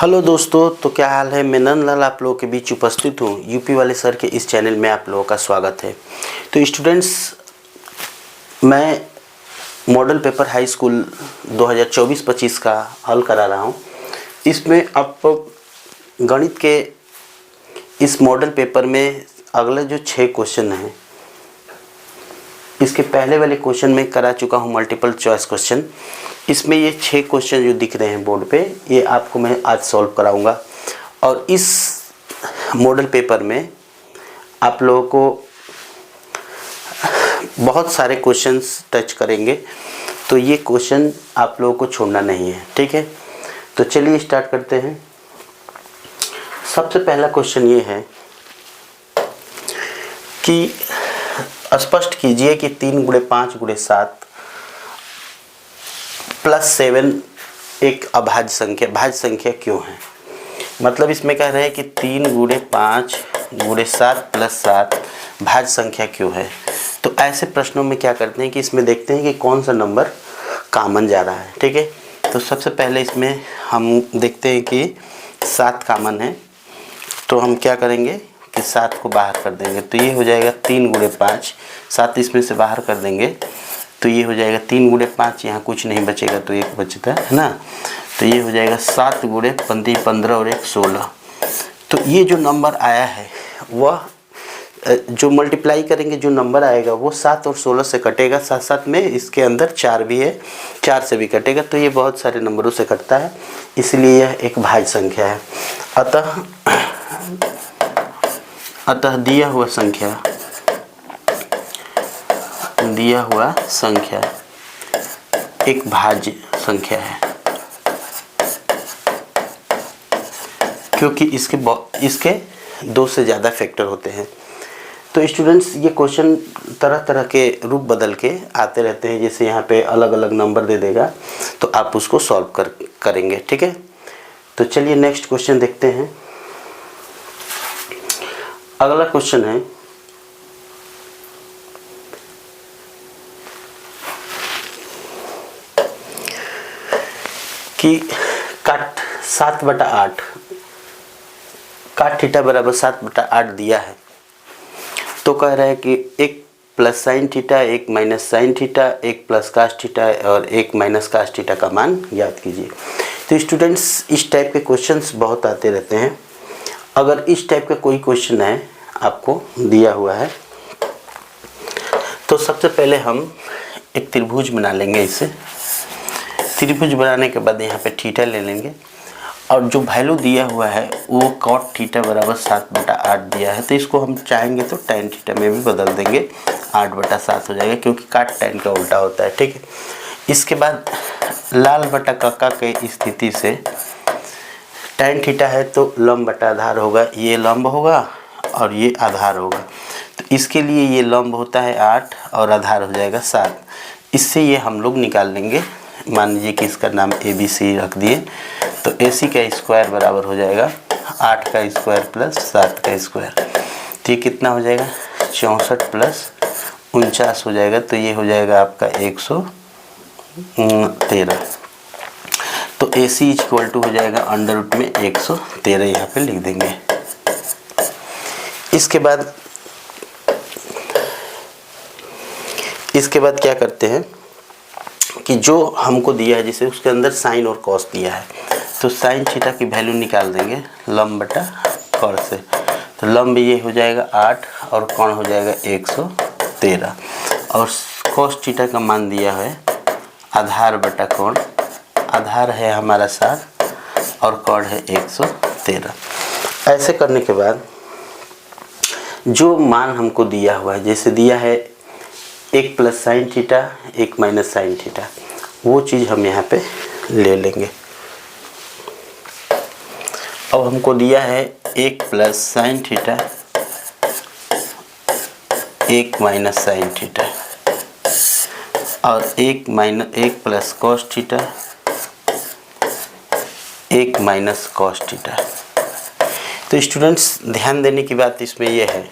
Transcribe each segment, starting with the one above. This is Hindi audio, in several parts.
हेलो दोस्तों, तो क्या हाल है। मैं नंदलाल आप लोगों के बीच उपस्थित हूँ। यूपी वाले सर के इस चैनल में आप लोगों का स्वागत है। तो स्टूडेंट्स, मैं मॉडल पेपर हाई स्कूल 2024-25 का हल करा रहा हूँ। इसमें आप गणित के इस मॉडल पेपर में अगले जो 6 क्वेश्चन हैं, इसके पहले वाले क्वेश्चन में करा चुका हूँ मल्टीपल चॉइस क्वेश्चन। इसमें ये 6 क्वेश्चन जो दिख रहे हैं बोर्ड पे, ये आपको मैं आज सॉल्व कराऊंगा। और इस मॉडल पेपर में आप लोगों को बहुत सारे क्वेश्चंस टच करेंगे, तो ये क्वेश्चन आप लोगों को छोड़ना नहीं है, ठीक है। तो चलिए स्टार्ट करते हैं। सबसे पहला क्वेश्चन ये है कि स्पष्ट कीजिए कि 3 × 5 × 7 + 7 एक भाज्य संख्या क्यों है। मतलब इसमें कह रहे हैं कि 3 × 5 × 7 + 7 भाज्य संख्या क्यों है। तो ऐसे प्रश्नों में क्या करते हैं कि इसमें देखते हैं कि कौन सा नंबर कॉमन जा रहा है, ठीक है। तो सबसे पहले इसमें हम देखते हैं कि 7 कॉमन है, तो हम क्या करेंगे कि 7 को बाहर कर देंगे, तो ये हो जाएगा 3 × 5। 7 इसमें से बाहर कर देंगे तो ये हो जाएगा 3 × 5, यहाँ कुछ नहीं बचेगा तो 1 बचता है ना। तो ये हो जाएगा 7 × 15 और 1 16। तो ये जो नंबर आया है वह जो मल्टीप्लाई करेंगे जो नंबर आएगा वो 7 और 16 से कटेगा। साथ साथ में इसके अंदर 4 भी है, 4 से भी कटेगा। तो ये बहुत सारे नंबरों से कटता है, इसलिए यह एक भाज्य संख्या है। अतः दिया हुआ संख्या एक भाज्य संख्या है, क्योंकि इसके 2 से ज़्यादा फैक्टर होते हैं। तो स्टूडेंट्स, ये क्वेश्चन तरह तरह के रूप बदल के आते रहते हैं। जैसे यहाँ पे अलग अलग नंबर दे देगा तो आप उसको सॉल्व करेंगे, ठीक है। तो चलिए नेक्स्ट क्वेश्चन देखते हैं। अगला क्वेश्चन है कि काट 7/8 काट थीटा बराबर 7/8 दिया है। तो कह रहा है कि 1 + sin theta, 1 - sin theta, 1 + cos theta और 1 - cos थीटा का मान ज्ञात कीजिए। तो स्टूडेंट्स, इस टाइप के क्वेश्चंस बहुत आते रहते हैं। अगर इस टाइप का कोई क्वेश्चन है आपको दिया हुआ है, तो सबसे पहले हम एक त्रिभुज बना लेंगे। इसे त्रिभुज बनाने के बाद यहाँ पे थीटा ले लेंगे, और जो वैल्यू दिया हुआ है वो cot थीटा बराबर 7/8 दिया है। तो इसको हम चाहेंगे तो tan थीटा में भी बदल देंगे, 8/7 हो जाएगा, क्योंकि काट tan का उल्टा होता है, ठीक है। इसके बाद लाल बटा काका के स्थिति से tan थीटा है तो लंब बटा आधार होगा, ये लंब होगा और ये आधार होगा। तो इसके लिए ये लंब होता है 8 और आधार हो जाएगा 7। इससे ये हम लोग निकाल लेंगे। मान लीजिए कि इसका नाम ABC रख दिए, तो AC का स्क्वायर बराबर हो जाएगा 8 का स्क्वायर + 7 का स्क्वायर। तो ये कितना हो जाएगा 64 + 49 हो जाएगा। तो ये हो जाएगा आपका 113। तो AC = हो जाएगा √ में 113, यहाँ पे लिख देंगे। इसके बाद क्या करते हैं कि जो हमको दिया है, जैसे उसके अंदर साइन और कॉस दिया है, तो साइन थीटा की वैल्यू निकाल देंगे लंब बटा कॉस से। तो लंब ये हो जाएगा 8 और कोण हो जाएगा 113, और कॉस थीटा का मान दिया है आधार बटा कोण। आधार है हमारा 7 और कोण है 113। ऐसे करने के बाद जो मान हमको दिया हुआ है, जैसे दिया है 1 + sin थीटा, 1 - sin थीटा, वो चीज़ हम यहाँ पे ले लेंगे। अब हमको दिया है 1 + sin थीटा, 1 - sin थीटा और 1 + cos थीटा, 1 - cos थीटा। तो स्टूडेंट्स, ध्यान देने की बात इसमें यह है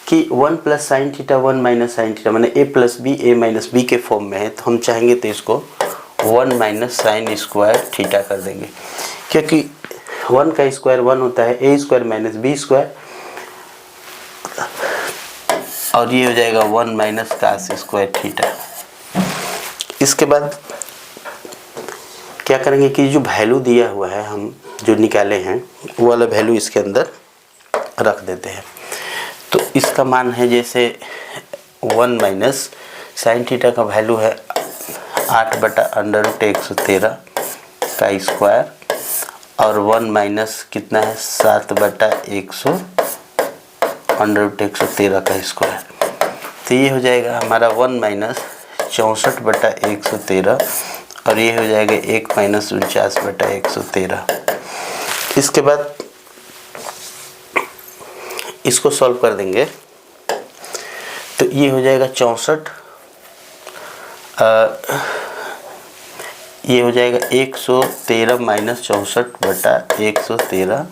कि 1 + sin थीटा, 1 - sin थीटा, मैंने A + B A - B के फॉर्म में है। तो हम चाहेंगे तो इसको 1 माइनस साइन स्क्वायर थीटा कर देंगे, क्योंकि 1 का स्क्वायर 1 होता है, ए स्क्वायर माइनस बी स्क्वायर, और ये हो जाएगा 1 माइनस कास स्क्वायर थीटा। इसके बाद क्या करेंगे कि जो वैल्यू दिया हुआ है हम जो निकाले हैं वो वाला वैल्यू इसके अंदर रख देते हैं। तो इसका मान है जैसे 1 माइनस साइन थीटा का वैल्यू है 8/√113 का स्क्वायर, और 1 माइनस कितना है 7/113 का स्क्वायर। तो ये हो जाएगा हमारा 1 माइनस 64/113, और ये हो जाएगा 1 माइनस 49/113। इसके बाद इसको सॉल्व कर देंगे तो ये हो जाएगा 64, ये हो जाएगा 113 माइनस 64/113,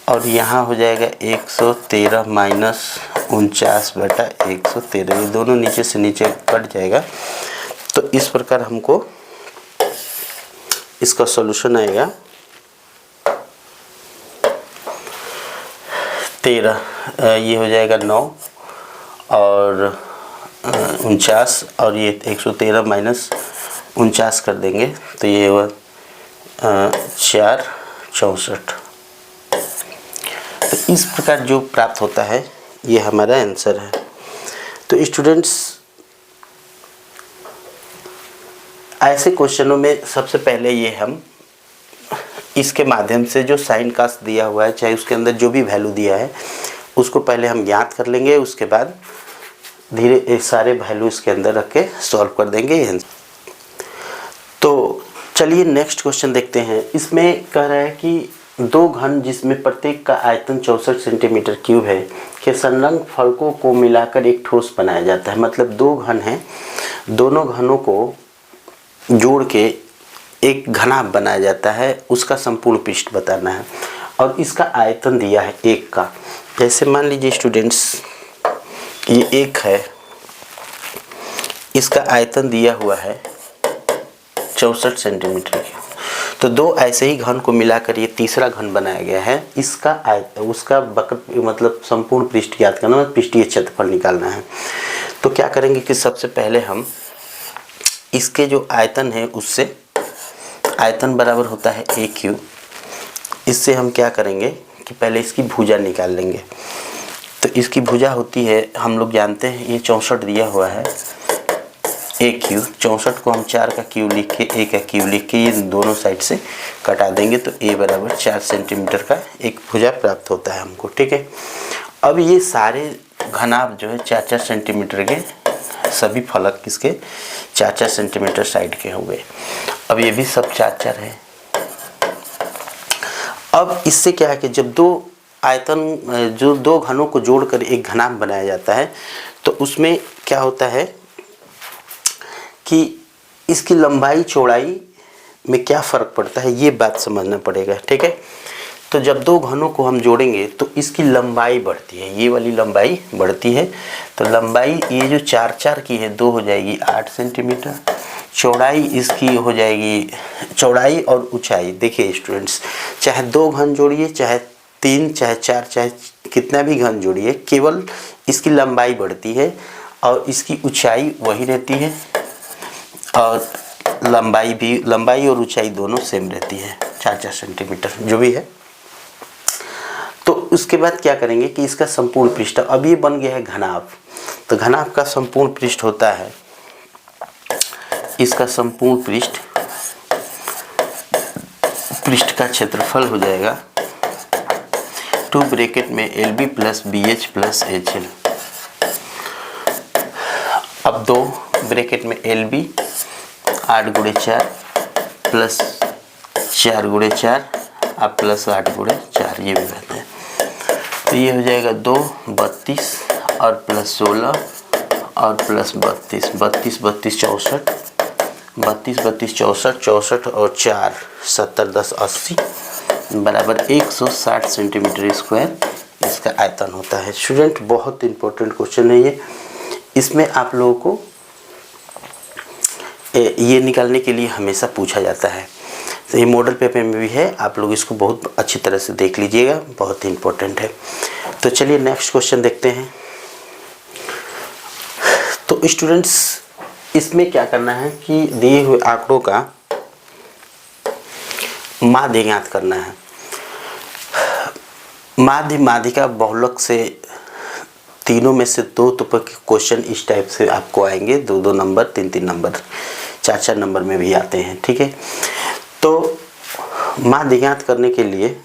और यहाँ हो जाएगा 113 माइनस 49/113। ये दोनों नीचे से नीचे कट जाएगा। तो इस प्रकार हमको इसका सॉल्यूशन आएगा 13, ये हो जाएगा 9 और 49, और ये 113 माइनस 49 कर देंगे तो ये हुआ 4 64। तो इस प्रकार जो प्राप्त होता है ये हमारा आंसर है। तो स्टूडेंट्स, ऐसे क्वेश्चनों में सबसे पहले ये हम इसके माध्यम से जो साइन कास दिया हुआ है, चाहे उसके अंदर जो भी वैल्यू दिया है उसको पहले हम ज्ञात कर लेंगे, उसके बाद धीरे सारे वैल्यू इसके अंदर रख के सॉल्व कर देंगे। तो चलिए नेक्स्ट क्वेश्चन देखते हैं। इसमें कह रहा है कि दो घन जिसमें प्रत्येक का आयतन 64 सेंटीमीटर क्यूब है के संलग्न फलकों को मिलाकर एक ठोस बनाया जाता है। मतलब दो घन हैं, दोनों घनों को जोड़ के एक घनाभ बनाया जाता है, उसका संपूर्ण पृष्ठ बताना है, और इसका आयतन दिया है एक का। जैसे मान लीजिए स्टूडेंट्स, ये एक है, इसका आयतन दिया हुआ है 64 सेंटीमीटर की। तो दो ऐसे ही घन को मिलाकर ये तीसरा घन बनाया गया है। इसका उसका वक्र मतलब संपूर्ण पृष्ठ ज्ञात करना, पृष्ठीय क्षेत्रफल निकालना है। तो क्या करेंगे कि सबसे पहले हम इसके जो आयतन है उससे, आयतन बराबर होता है ए क्यूब, इससे हम क्या करेंगे कि पहले इसकी भुजा निकाल लेंगे। तो इसकी भुजा होती है, हम लोग जानते हैं ये 64 दिया हुआ है, ए क्यूब। 64 को हम 4 का क्यूब लिख के, ए का क्यूब लिख के ये दोनों साइड से कटा देंगे, तो ए बराबर 4 सेंटीमीटर का एक भुजा प्राप्त होता है हमको। ठीक है, अब ये सारे घनाभ जो है 4-4 सेंटीमीटर के, सभी फलक किसके 4-4 सेंटीमीटर साइड के हो गए। अब ये भी सब 4-4 है। अब इससे क्या है कि जब दो आयतन, जो दो घनों को जोड़कर एक घनाभ बनाया जाता है, तो उसमें क्या होता है कि इसकी लंबाई चौड़ाई में क्या फ़र्क पड़ता है, ये बात समझना पड़ेगा। ठीक है, तो जब दो घनों को हम जोड़ेंगे तो इसकी लंबाई बढ़ती है, ये वाली लंबाई बढ़ती है। तो लंबाई ये जो 4-4 की है, 2 हो जाएगी 8 सेंटीमीटर। चौड़ाई इसकी हो जाएगी, चौड़ाई और ऊंचाई देखिए स्टूडेंट्स, चाहे दो घन जोड़िए, चाहे 3, चाहे 4, चाहे कितना भी घन जोड़िए, केवल इसकी लंबाई बढ़ती है और इसकी ऊंचाई वही रहती है, और लंबाई और ऊंचाई दोनों सेम रहती है, 4-4 सेंटीमीटर जो भी है। तो उसके बाद क्या करेंगे कि इसका संपूर्ण पृष्ठ, अब ये बन गया है घनाभ। तो घनाभ का संपूर्ण पृष्ठ होता है, इसका संपूर्ण पृष्ठ का क्षेत्रफल हो जाएगा 2 ब्रैकेट में LB plus BH plus HL। अब 2 ब्रैकेट में LB 8×4 प्लस 4×4 अब प्लस 8×4, ये भी रहता है। तो ये हो जाएगा 2 32 और प्लस 16 और प्लस 32, 32 32 64, 32 32 64, 64 और 4 70 10 80 बराबर 160 सेंटीमीटर स्क्वायर इसका आयतन होता है। स्टूडेंट, बहुत इंपॉर्टेंट क्वेश्चन है ये। इसमें आप लोगों को ये निकालने के लिए हमेशा पूछा जाता है। तो ये मॉडल पेपर में भी है, आप लोग इसको बहुत अच्छी तरह से देख लीजिएगा, बहुत ही इम्पोर्टेंट है। तो चलिए नेक्स्ट क्वेश्चन देखते हैं। तो स्टूडेंट्स इसमें क्या करना है कि दिए हुए आंकड़ों का माध्य ज्ञात करना है। माध्य माध्यिका बहुलक से तीनों में से दो तो क्वेश्चन इस टाइप से आपको आएंगे, 2-2 नंबर, 3-3 नंबर, 4-4 नंबर में भी आते हैं। ठीक है, तो माध्य ज्ञात करने के लिए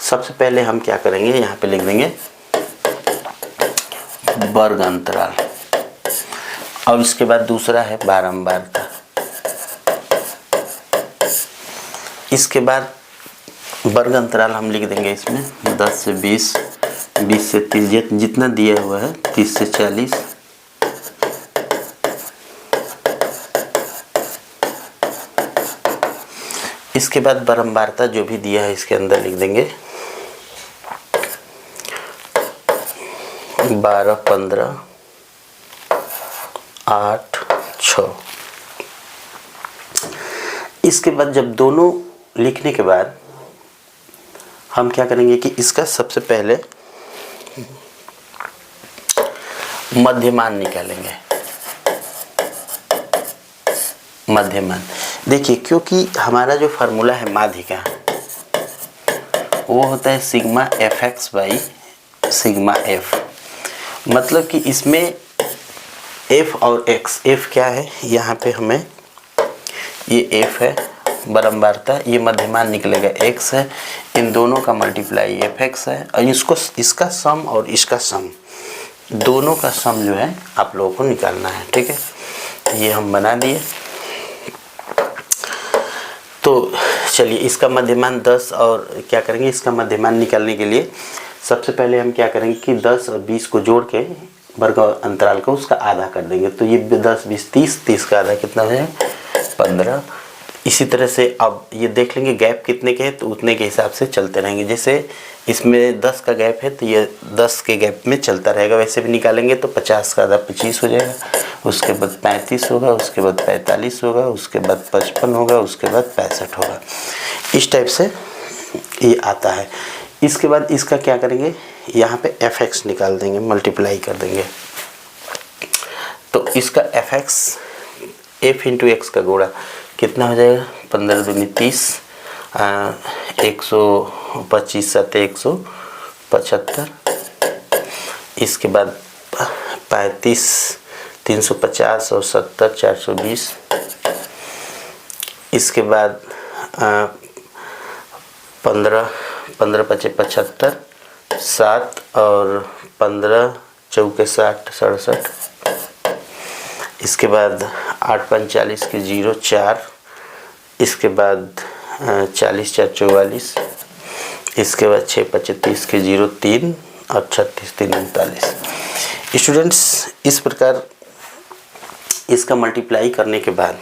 सबसे पहले हम क्या करेंगे, यहाँ पे लिख देंगे वर्ग अंतराल, और इसके बाद दूसरा है बारंबारता। इसके बाद वर्ग अंतराल हम लिख देंगे इसमें 10 से 20, 20 से 30, जितना दिया हुआ है 30 से 40, इसके बाद बारंबारता जो भी दिया है इसके अंदर लिख देंगे 12, 15, 8, 6। इसके बाद जब दोनों लिखने के बाद हम क्या करेंगे कि इसका सबसे पहले मध्यमान निकालेंगे। मध्यमान देखिए, क्योंकि हमारा जो फार्मूला है माध्य का वो होता है sigma F x by sigma F. मतलब कि इसमें एफ और एक्स, एफ क्या है यहाँ पे हमें, ये एफ है, बारंबारता, ये मध्यमान निकलेगा एक्स है, इन दोनों का मल्टीप्लाई एफ एक्स है, और इसको इसका सम और इसका सम, दोनों का सम जो है आप लोगों को निकालना है। ठीक है, ये हम बना दिए। तो चलिए इसका मध्यमान 10 और क्या करेंगे, इसका मध्यमान निकालने के लिए सबसे पहले हम क्या करेंगे कि 10 और 20 को जोड़ के वर्ग अंतराल को उसका आधा कर देंगे। तो ये 10, 20, 30, 30 का आधा कितना है 15। इसी तरह से अब ये देख लेंगे गैप कितने के हैं, तो उतने के हिसाब से चलते रहेंगे। जैसे इसमें 10 का गैप है तो ये 10 के गैप में चलता रहेगा। वैसे भी निकालेंगे तो 50 का आधा 25 हो जाएगा, उसके बाद 35 होगा, उसके बाद 45 होगा, उसके बाद 55 होगा, उसके बाद 65 होगा। इस टाइप से ये आता है। इसके बाद इसका क्या करेंगे, यहाँ पे एफ एक्स निकाल देंगे, मल्टीप्लाई कर देंगे। तो इसका F x, F into x का गुणा कितना हो जाएगा, 15 दूनी 30, 125 7 175, इसके बाद 35, 350 और 70 420, इसके बाद 15 15 5 75, 7 और 15 चौके 60 67, इसके बाद 8 5 40 के 0 4, इसके बाद 40 4 44, इसके बाद 6 5 30 के 0 3 और 36 3 39। स्टूडेंट्स इस प्रकार इसका मल्टीप्लाई करने के बाद,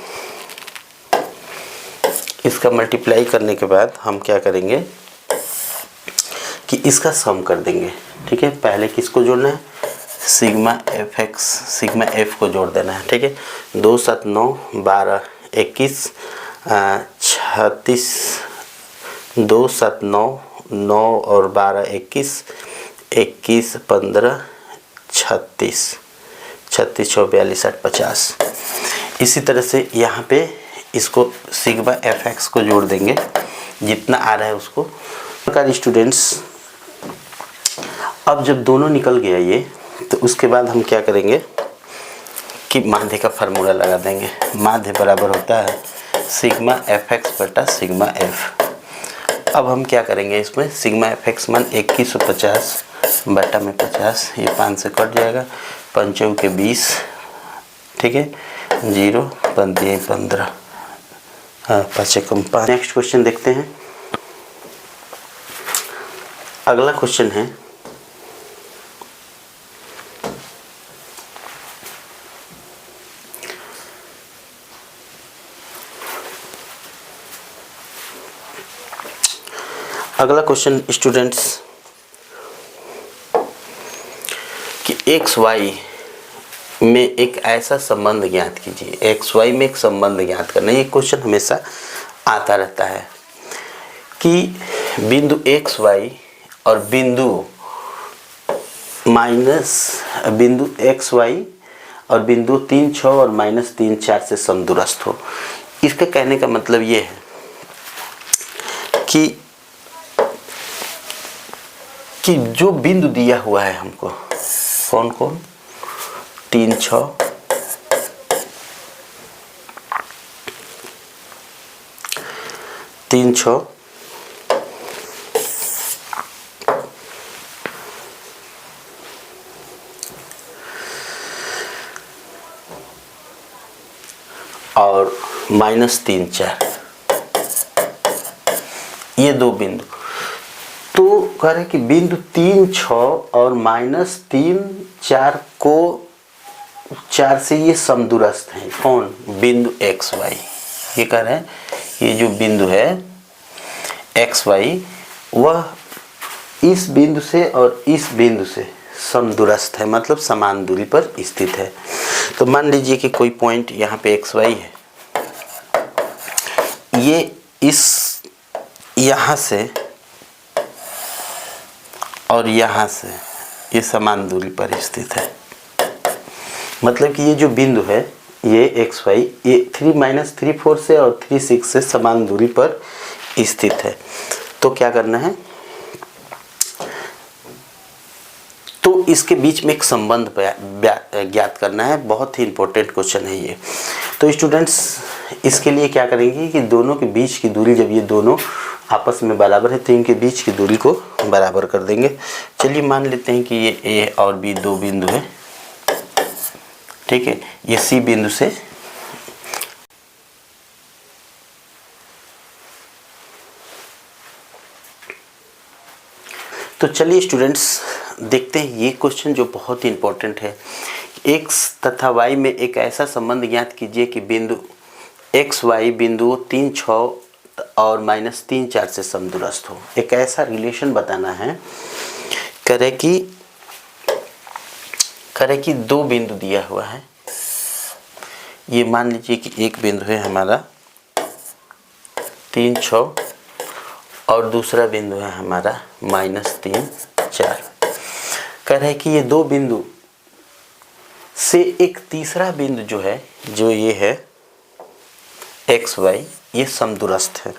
इसका मल्टीप्लाई करने के बाद हम क्या करेंगे कि इसका सम कर देंगे। ठीक है, पहले किसको जोड़ना है, sigma F x, sigma F को जोड़ देना है। ठीक है, 2 7 9 12 21 36, 2 7 9 9 और 12 21 21 15 36 36 6 42 8 50। इसी तरह से यहाँ पे इसको सिग्मा एफ एक्स को जोड़ देंगे, जितना आ रहा है उसको। प्रकार स्टूडेंट्स अब जब दोनों निकल गया ये, तो उसके बाद हम क्या करेंगे कि माध्य का फार्मूला लगा देंगे। माध्य बराबर होता है सिग्मा एफ एक्स बटा सिग्मा एफ। अब हम क्या करेंगे, इसमें सिग्मा एफ एक्स मान 2150 बटा में 50, ये 5 से कट जाएगा, 5 के 20, ठीक है, 0 बनती है 15, हाँ 5 कम 5। नेक्स्ट क्वेश्चन देखते हैं। अगला क्वेश्चन है अगला क्वेश्चन स्टूडेंट्स कि एक्स वाई में एक ऐसा संबंध ज्ञात कीजिए। एक्स वाई में एक संबंध ज्ञात करना, ये क्वेश्चन हमेशा आता रहता है कि बिंदु एक्स वाई और बिंदु एक्स वाई और बिंदु 3, 6 और -3, 4 से समदूरस्थ हो। इसका कहने का मतलब ये है कि जो बिंदु दिया हुआ है हमको, कौन कौन, 3, 6 3, 6 और -3, 4, ये दो बिंदु। तो कह रहे कि बिंदु 3, 6 और -3, 4 को 4 से ये समदूरस्थ हैं। कौन, बिंदु एक्स वाई। ये कह रहे हैं ये जो बिंदु है एक्स वाई वह इस बिंदु से और इस बिंदु से समदूरस्थ है, मतलब समान दूरी पर स्थित है। तो मान लीजिए कि कोई पॉइंट यहाँ पे एक्स वाई है, ये इस यहाँ से और यहाँ से ये समान दूरी पर स्थित है। मतलब कि ये जो बिंदु है ये एक्स वाई, ये 3 - 4 से और 3, 6 से समान दूरी पर स्थित है। तो क्या करना है, तो इसके बीच में एक संबंध ज्ञात करना है। बहुत ही इंपॉर्टेंट क्वेश्चन है ये। तो स्टूडेंट्स इसके लिए क्या करेंगे कि दोनों के बीच की दूरी, जब ये दोनों आपस में बराबर है तो इनके बीच की दूरी को बराबर कर देंगे। चलिए मान लेते हैं कि ये ए और बी दो बिंदु है, ठीक है। ये सी बिंदु से तो चलिए स्टूडेंट्स देखते हैं ये क्वेश्चन जो बहुत ही इंपॉर्टेंट है। x तथा y में एक ऐसा संबंध ज्ञात कीजिए कि बिंदु एक्स वाई बिंदु 3, 6 और -3, 4 से समदूरस्थ हो। एक ऐसा रिलेशन बताना है। करे कि दो बिंदु दिया हुआ है। ये मान लीजिए कि एक बिंदु है हमारा 3, 6 और दूसरा बिंदु है हमारा -3, 4। कह रहे कि ये दो बिंदु से एक तीसरा बिंदु जो है, जो ये है एक्स वाई, ये समदूरस्थ है।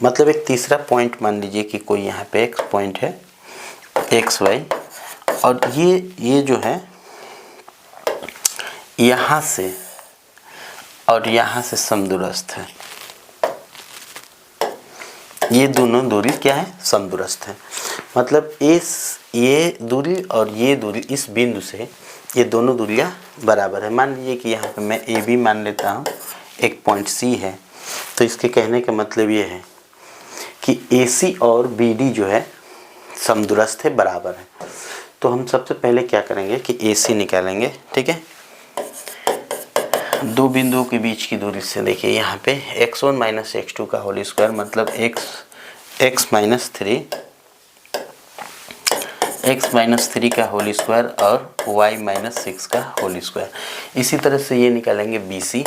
मतलब एक तीसरा पॉइंट मान लीजिए कि कोई यहाँ पे एक पॉइंट है एक्स वाई और ये जो है यहाँ से और यहाँ से समदूरस्थ है। ये दोनों दूरी क्या है, समदूरस्थ है। मतलब ये दूरी और ये दूरी इस बिंदु से ये दोनों दूरियां बराबर है। मान लीजिए कि यहाँ पे मैं ए बी मान लेता हूँ, एक पॉइंट सी है। तो इसके कहने का मतलब ये है कि ए सी और बी डी जो है समदूरस्थ है, बराबर है। तो हम सबसे पहले क्या करेंगे कि ए सी निकालेंगे, ठीक है। दो बिंदुओं के बीच की दूरी से देखिए यहाँ पे x1 - x2 का होल स्क्वायर, मतलब x - 3 का होल स्क्वायर और y - 6 का होल स्क्वायर। इसी तरह से ये निकालेंगे BC।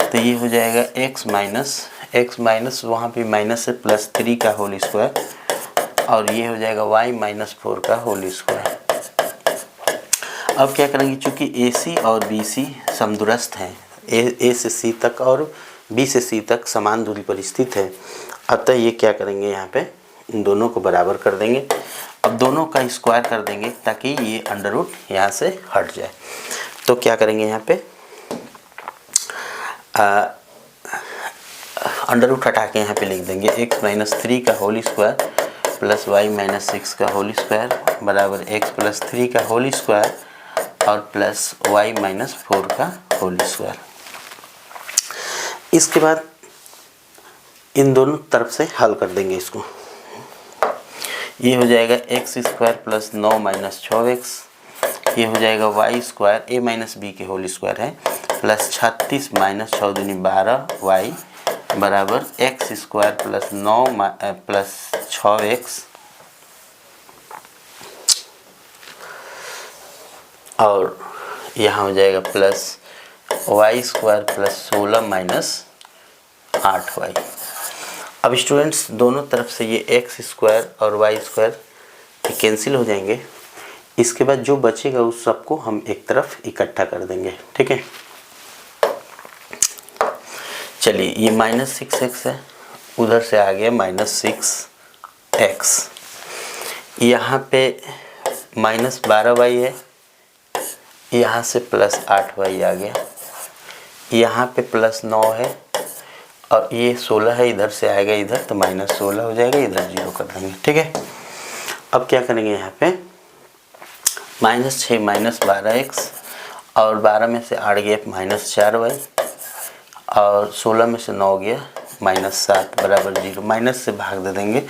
तो ये हो जाएगा x माइनस वहाँ पे माइनस से +3 का होल स्क्वायर और ये हो जाएगा y - 4 का होल स्क्वायर। अब क्या करेंगे, चूँकि AC और BC समदूरस्थ हैं, A से C तक और B से C तक समान दूरी पर स्थित है, अतः ये क्या करेंगे, यहाँ पे इन दोनों को बराबर कर देंगे। अब दोनों का स्क्वायर कर देंगे ताकि ये अंडर रूट यहाँ से हट जाए। तो क्या करेंगे, यहाँ पे अंडर रूट हटा के यहाँ पे लिख देंगे x - 3 का होल स्क्वायर प्लस y - 6 का होल स्क्वायर बराबर x + 3 का होल स्क्वायर और प्लस y - 4 का होल स्क्वायर। इसके बाद इन दोनों तरफ से हल कर देंगे इसको। ये हो जाएगा x² + 9 - 6x, ये हो जाएगा y² a - b के होल स्क्वायर है प्लस 36 - 6 दूनी 12 y बराबर x² + 9 + 6x और यहाँ हो जाएगा plus Y square plus 16 minus 8y। अब स्टूडेंट्स दोनों तरफ से ये एक्स स्क्वायर और वाई स्क्वायर कैंसिल हो जाएंगे। इसके बाद जो बचेगा उस सबको हम एक तरफ इकट्ठा कर देंगे, ठीक है। चलिए ये -6x है, उधर से आ गया -6x। यहाँ पे -12y है, यहाँ से +8y आ गया। यहाँ पे +9 है और ये 16 है, इधर से आएगा इधर तो -16 हो जाएगा, इधर 0 कर देंगे, ठीक है। अब क्या करेंगे यहाँ पे -6 -12x और 12 में से 8 गया -4y और 16 में से 9 गया -7 बराबर 0। माइनस से भाग दे देंगे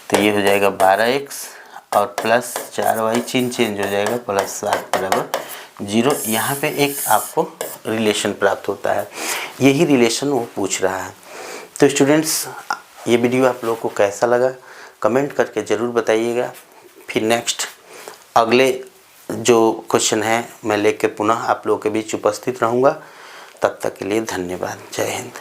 तो ये हो जाएगा 12x और +4y चेंज हो जाएगा +7 बराबर 0। यहाँ पे एक आपको रिलेशन प्राप्त होता है, यही रिलेशन वो पूछ रहा है। तो स्टूडेंट्स ये वीडियो आप लोगों को कैसा लगा कमेंट करके ज़रूर बताइएगा। फिर नेक्स्ट अगले जो क्वेश्चन है मैं लेकर पुनः आप लोगों के बीच उपस्थित रहूँगा। तब तक के लिए धन्यवाद। जय हिंद।